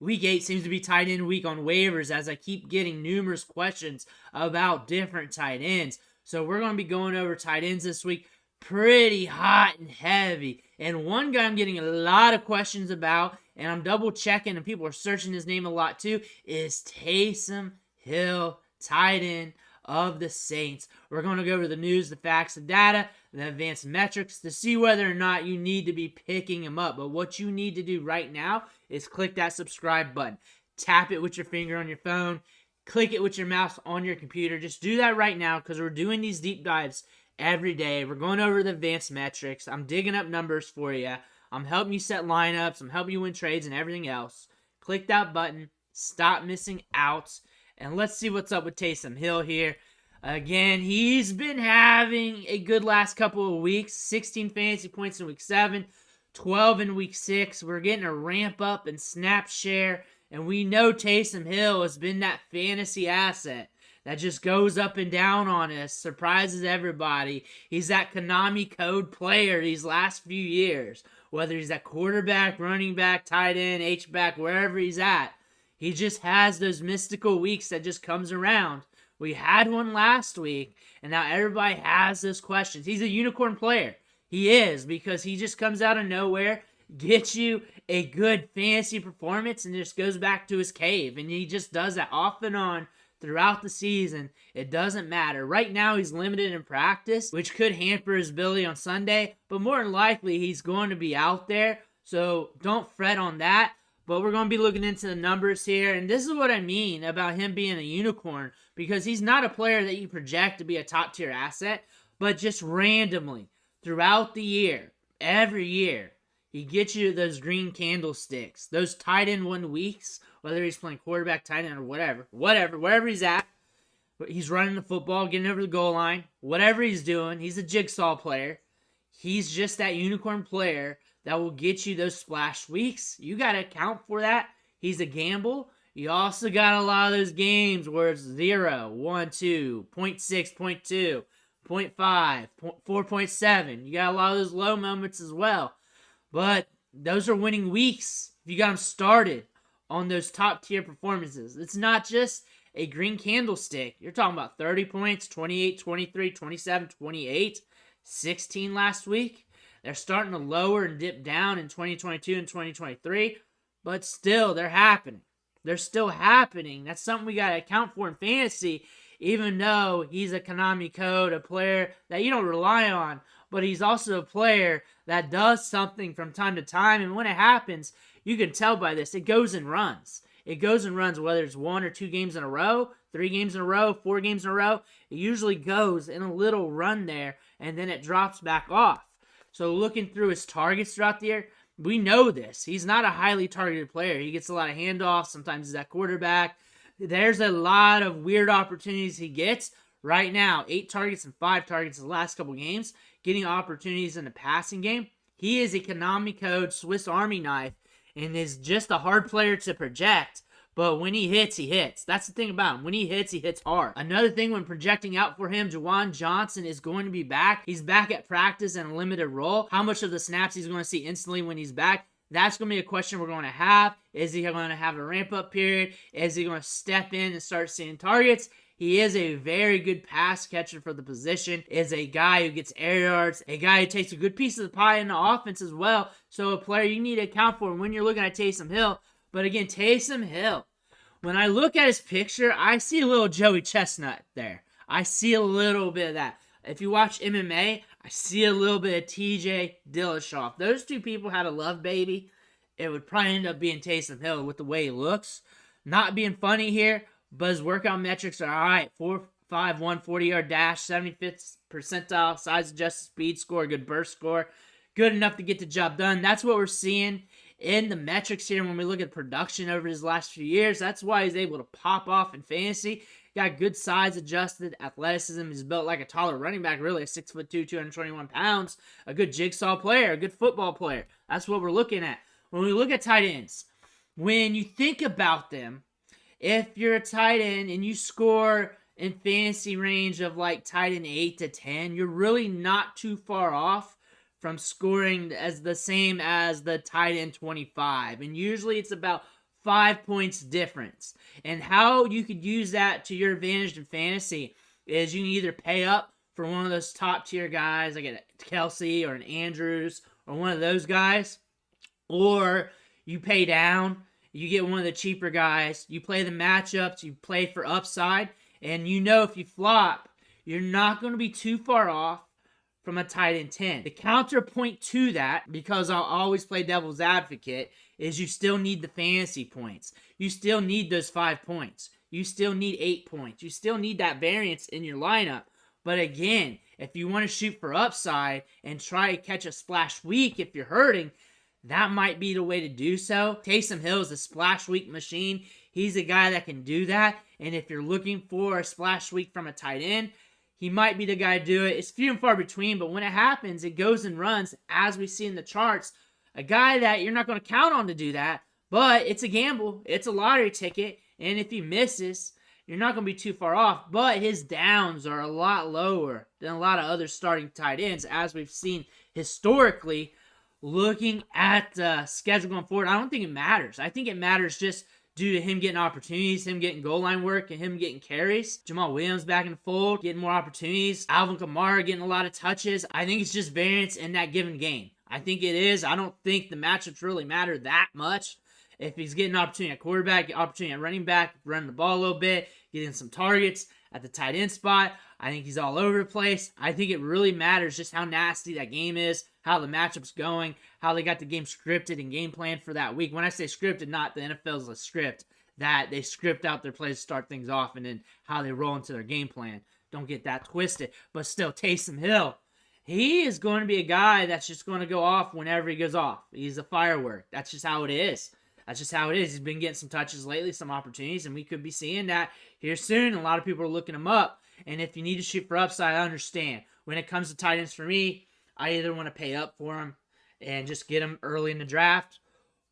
Week 8 seems to be tight end week on waivers as I keep getting numerous questions about different tight ends. So we're going to be going over tight ends this week pretty hot and heavy. And one guy I'm getting a lot of questions about, and I'm double checking and people are searching his name a lot too, is Taysom Hill, tight end of the Saints. We're going to go over the news, the facts, the data, the advanced metrics to see whether or not you need to be picking him up. But what you need to do right now is click that subscribe button. Tap it with your finger on your phone. Click it with your mouse on your computer. Just do that right now because we're doing these deep dives every day. We're going over the advanced metrics. I'm digging up numbers for you. I'm helping you set lineups. I'm helping you win trades and everything else. Click that button. Stop missing out. And let's see what's up with Taysom Hill here. Again, he's been having a good last couple of weeks. 16 fantasy points in week 7, 12 in week 6. We're getting a ramp up in snap share. And we know Taysom Hill has been that fantasy asset that just goes up and down on us, surprises everybody. He's that Konami code player these last few years. Whether he's at quarterback, running back, tight end, H-back, wherever he's at. He just has those mystical weeks that just comes around. We had one last week, and now everybody has those questions. He's a unicorn player. He is, because he just comes out of nowhere, gets you a good fantasy performance, and just goes back to his cave. And he just does that off and on throughout the season. It doesn't matter. Right now, he's limited in practice, which could hamper his ability on Sunday, but more than likely, he's going to be out there. So don't fret on that. But we're going to be looking into the numbers here. And this is what I mean about him being a unicorn. Because he's not a player that you project to be a top tier asset. But just randomly, throughout the year, every year, he gets you those green candlesticks. Those tight end 1 weeks. Whether he's playing quarterback, tight end, or whatever. Wherever he's at. He's running the football, getting over the goal line. Whatever he's doing, he's a jigsaw player. He's just that unicorn player that will get you those splash weeks. You got to account for that. He's a gamble. You also got a lot of those games where it's 0, 1, 2, 0.6, 0.2, 0.5, 4.7. You got a lot of those low moments as well. But those are winning weeks if you got them started on those top tier performances. It's not just a green candlestick. You're talking about 30 points, 28, 23, 27, 28, 16 last week. They're starting to lower and dip down in 2022 and 2023, but still, they're happening. They're still happening. That's something we got to account for in fantasy, even though he's a Konami code, a player that you don't rely on, but he's also a player that does something from time to time, and when it happens, you can tell by this. It goes and runs. It goes and runs, whether it's 1 or 2 games in a row, 3 games in a row, 4 games in a row. It usually goes in a little run there, and then it drops back off. So looking through his targets throughout the year, we know this. He's not a highly targeted player. He gets a lot of handoffs. Sometimes he's at quarterback. There's a lot of weird opportunities he gets. Right now, 8 targets and 5 targets in the last couple games, getting opportunities in the passing game. He is a Konami code Swiss Army knife and is just a hard player to project. But when he hits, he hits. That's the thing about him. When he hits hard. Another thing when projecting out for him, Juwan Johnson is going to be back. He's back at practice in a limited role. How much of the snaps he's going to see instantly when he's back? That's going to be a question we're going to have. Is he going to have a ramp-up period? Is he going to step in and start seeing targets? He is a very good pass catcher for the position. Is a guy who gets air yards. A guy who takes a good piece of the pie in the offense as well. So a player you need to account for when you're looking at Taysom Hill. But again, Taysom Hill. When I look at his picture, I see a little Joey Chestnut there. I see a little bit of that. If you watch MMA, I see a little bit of TJ Dillashaw. If those two people had a love baby, it would probably end up being Taysom Hill with the way he looks. Not being funny here, but his workout metrics are alright. 4.51 40-yard dash, 75th percentile, size adjusted speed score, good burst score. Good enough to get the job done. That's what we're seeing in the metrics here when we look at production over his last few years. That's why he's able to pop off in fantasy. Got good size adjusted athleticism. He's built like a taller running back, really, a 6'2", 221 pounds. A good jigsaw player, a good football player. That's what we're looking at. When we look at tight ends, when you think about them, if you're a tight end and you score in fantasy range of like tight end 8 to 10, you're really not too far off from scoring as the same as the tight end 25. And usually it's about 5 points difference. And how you could use that to your advantage in fantasy is you can either pay up for one of those top tier guys like a Kelsey or an Andrews or one of those guys, or you pay down, you get one of the cheaper guys, you play the matchups, you play for upside, and you know if you flop, you're not going to be too far off from a tight end 10. The counterpoint to that, because I'll always play devil's advocate, is you still need the fantasy points. You still need those 5 points. You still need 8 points. You still need that variance in your lineup. But again, if you want to shoot for upside and try to catch a splash week if you're hurting, that might be the way to do so. Taysom Hill is a splash week machine. He's a guy that can do that. And if you're looking for a splash week from a tight end, he might be the guy to do it. It's few and far between, but when it happens, it goes and runs, as we see in the charts. A guy that you're not going to count on to do that, but it's a gamble. It's a lottery ticket, and if he misses, you're not going to be too far off. But his downs are a lot lower than a lot of other starting tight ends, as we've seen historically. Looking at the schedule going forward, I don't think it matters. I think it matters just due to him getting opportunities, him getting goal line work, and him getting carries. Jamal Williams back in the fold, getting more opportunities. Alvin Kamara getting a lot of touches. I think it's just variance in that given game. I think it is. I don't think the matchups really matter that much. If he's getting an opportunity at quarterback, opportunity at running back, running the ball a little bit, getting some targets at the tight end spot, I think he's all over the place. I think it really matters just how nasty that game is, how the matchup's going, how they got the game scripted and game planned for that week. When I say scripted, not the NFL's a script, that they script out their plays to start things off and then how they roll into their game plan. Don't get that twisted. But still, Taysom Hill, he is going to be a guy that's just going to go off whenever he goes off. He's a firework. That's just how it is. That's just how it is. He's been getting some touches lately, some opportunities, and we could be seeing that here soon. A lot of people are looking him up. And if you need to shoot for upside, I understand. When it comes to tight ends for me, I either want to pay up for him and just get him early in the draft,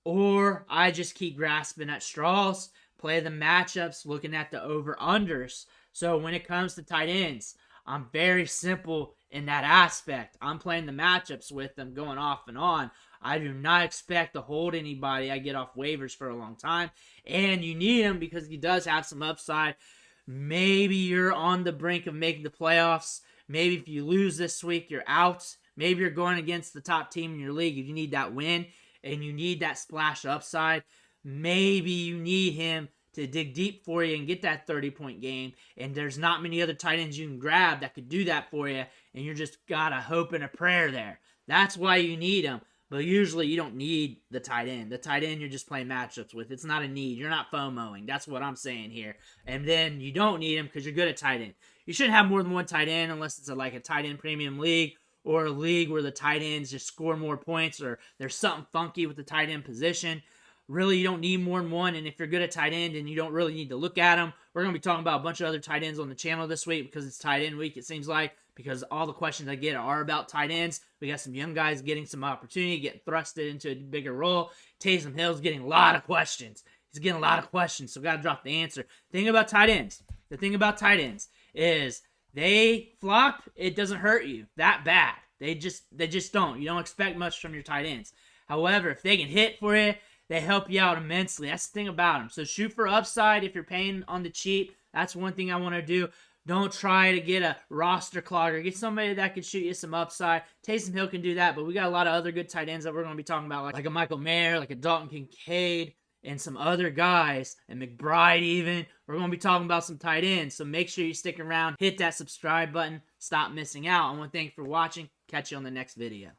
or I just keep grasping at straws, play the matchups, looking at the over-unders. So when it comes to tight ends, I'm very simple in that aspect. I'm playing the matchups with them, going off and on. I do not expect to hold anybody I get off waivers for a long time. And you need him because he does have some upside. Maybe you're on the brink of making the playoffs. Maybe if you lose this week, you're out. Maybe you're going against the top team in your league. If you need that win and you need that splash upside, maybe you need him to dig deep for you and get that 30-point game. And there's not many other tight ends you can grab that could do that for you. And you just got a hope and a prayer there. That's why you need him. But usually you don't need the tight end. The tight end you're just playing matchups with. It's not a need. You're not FOMOing. That's what I'm saying here. And then you don't need him because you're good at tight end. You shouldn't have more than one tight end unless it's like a tight end premium league or a league where the tight ends just score more points or there's something funky with the tight end position. Really, you don't need more than one. And if you're good at tight end and you don't really need to look at them, we're going to be talking about a bunch of other tight ends on the channel this week because it's tight end week, it seems like, because all the questions I get are about tight ends. We got some young guys getting some opportunity, getting thrusted into a bigger role. Taysom Hill's getting a lot of questions. He's getting a lot of questions, so got to drop the answer. The thing about tight ends is they flop, it doesn't hurt you that bad. They just don't. You don't expect much from your tight ends. However, if they can hit for you, they help you out immensely. That's the thing about them. So shoot for upside if you're paying on the cheap. That's one thing I want to do. Don't try to get a roster clogger. Get somebody that can shoot you some upside. Taysom Hill can do that, but we got a lot of other good tight ends that we're going to be talking about, like a Michael Mayer, like a Dalton Kincaid, and some other guys, and McBride even. We're going to be talking about some tight ends, so make sure you stick around. Hit that subscribe button. Stop missing out. I want to thank you for watching. Catch you on the next video.